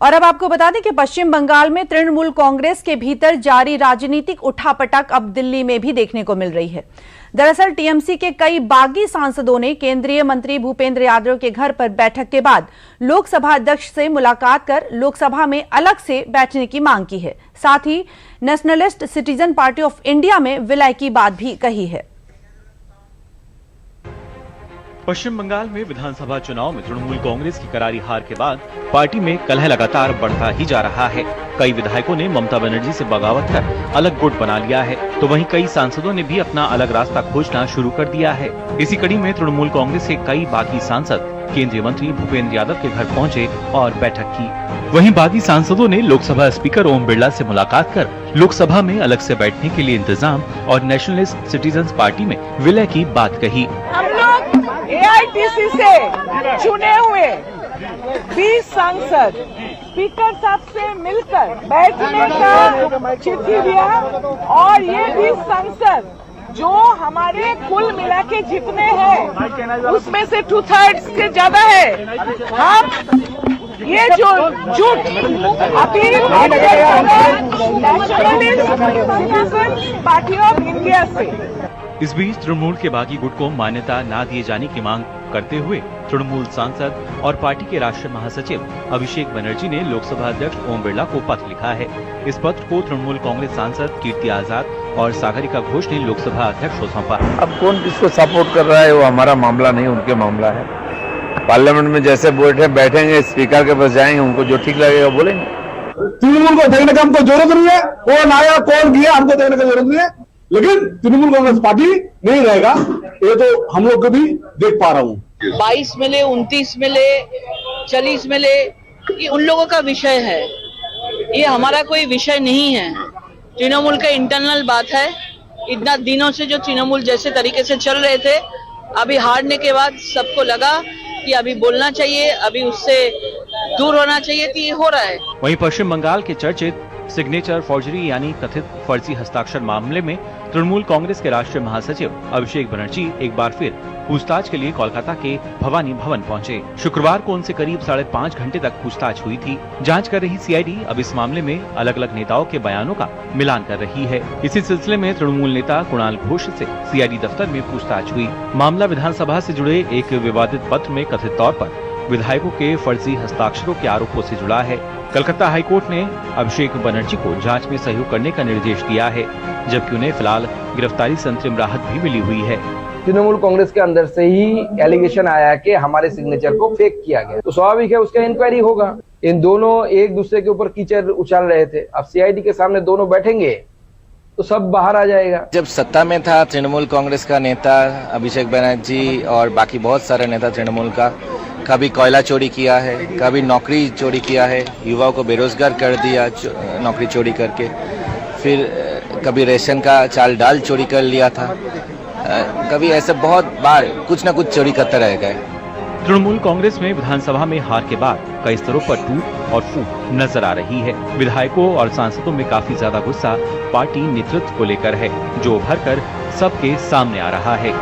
और अब आपको बता दें कि पश्चिम बंगाल में तृणमूल कांग्रेस के भीतर जारी राजनीतिक उठापटक अब दिल्ली में भी देखने को मिल रही है। दरअसल टीएमसी के कई बागी सांसदों ने केंद्रीय मंत्री भूपेंद्र यादव के घर पर बैठक के बाद लोकसभा अध्यक्ष से मुलाकात कर लोकसभा में अलग से बैठने की मांग की है। साथ ही Nationalist Citizen Party of India में विलय की बात भी कही है। पश्चिम बंगाल में विधानसभा चुनाव में तृणमूल कांग्रेस की करारी हार के बाद पार्टी में कलह लगातार बढ़ता ही जा रहा है। कई विधायकों ने ममता बनर्जी से बगावत कर अलग गुट बना लिया है, तो वहीं कई सांसदों ने भी अपना अलग रास्ता खोजना शुरू कर दिया है। इसी कड़ी में तृणमूल कांग्रेस के कई बागी सांसद केंद्रीय मंत्री भूपेंद्र यादव के घर पहुंचे और बैठक की। वहीं बागी सांसदों ने लोकसभा स्पीकर ओम बिरला से मुलाकात कर लोकसभा में अलग से बैठने के लिए इंतजाम और नेशनलिस्ट सिटीजन पार्टी में विलय की बात कही। हम लोग एआईटीसी से चुने हुए 20 सांसद स्पीकर साहब से मिलकर बैठने का चिट्ठी दिया और ये 20 सांसद जो हमारे कुल मिला के जितने हैं उसमें से 2/3 से ज्यादा है। हम ये जो झूठ appeal nationalist party of India से। इस बीच तृणमूल के बागी गुट को मान्यता न दिए जाने की मांग करते हुए तृणमूल सांसद और पार्टी के राष्ट्रीय महासचिव अभिषेक बनर्जी ने लोकसभा अध्यक्ष ओम बिरला को पत्र लिखा है। इस पत्र को तृणमूल कांग्रेस सांसद कीर्ति आजाद और सागरिका घोष ने लोकसभा अध्यक्ष को सौंपा। अब कौन किसको सपोर्ट कर रहा है वो हमारा मामला नहीं, उनके मामला है। पार्लियामेंट में जैसे बैठेंगे स्पीकर के पास जाएंगे, उनको जो ठीक लगेगा बोलेंगे। तृणमूल को देखने का हमको जरूरत नहीं है, कौन आया कौन गया हमको देखने का जरूरत नहीं है, लेकिन तृणमूल कांग्रेस पार्टी नहीं रहेगा ये तो हम लोग को भी देख पा रहा हूँ। 22 मिले, 29 मिले, 40 मिले, ये उन लोगों का विषय है, ये हमारा कोई विषय नहीं है। तृणमूल का इंटरनल बात है। इतना दिनों से जो तृणमूल जैसे तरीके से चल रहे थे, अभी हारने के बाद सबको लगा कि अभी बोलना चाहिए, अभी उससे दूर होना चाहिए, तो ये हो रहा है। वहीं पश्चिम बंगाल के चर्चित सिग्नेचर फॉर्जरी यानी कथित फर्जी हस्ताक्षर मामले में तृणमूल कांग्रेस के राष्ट्रीय महासचिव अभिषेक बनर्जी एक बार फिर पूछताछ के लिए कोलकाता के भवानी भवन पहुंचे। शुक्रवार को उनसे करीब 5.5 घंटे तक पूछताछ हुई थी। जांच कर रही सीआईडी अब इस मामले में अलग अलग नेताओं के बयानों का मिलान कर रही है। इसी सिलसिले में तृणमूल नेता कुणाल घोष से सीआईडी दफ्तर में पूछताछ हुई। मामला विधानसभा से जुड़े एक विवादित पत्र में कथित तौर पर विधायकों के फर्जी हस्ताक्षरों के आरोपों से जुड़ा है। कलकत्ता हाईकोर्ट ने अभिषेक बनर्जी को जांच में सहयोग करने का निर्देश दिया है, जबकि उन्हें फिलहाल गिरफ्तारी से अंतरिम राहत भी मिली हुई है। तृणमूल कांग्रेस के अंदर से ही एलिगेशन आया कि हमारे सिग्नेचर को फेक किया गया, तो स्वाभाविक है उसका इंक्वायरी होगा। इन दोनों एक दूसरे के ऊपर कीचड़ उछाल रहे थे, अब सीआईडी के सामने दोनों बैठेंगे तो सब बाहर आ जाएगा। जब सत्ता में था तृणमूल कांग्रेस का नेता अभिषेक बनर्जी और बाकी बहुत सारे नेता तृणमूल का, कभी कोयला चोरी किया है, कभी नौकरी चोरी किया है, युवाओं को बेरोजगार कर दिया नौकरी चोरी करके, फिर कभी रेशन का चाल डाल चोरी कर लिया था, कभी ऐसे बहुत बार कुछ न कुछ चोरी करते रह गए। तृणमूल कांग्रेस में विधानसभा में हार के बाद कई स्तरों पर टूट और फूट नजर आ रही है। विधायकों और सांसदों में काफी ज्यादा गुस्सा पार्टी नेतृत्व को लेकर है, जो उभर कर सबके सामने आ रहा है।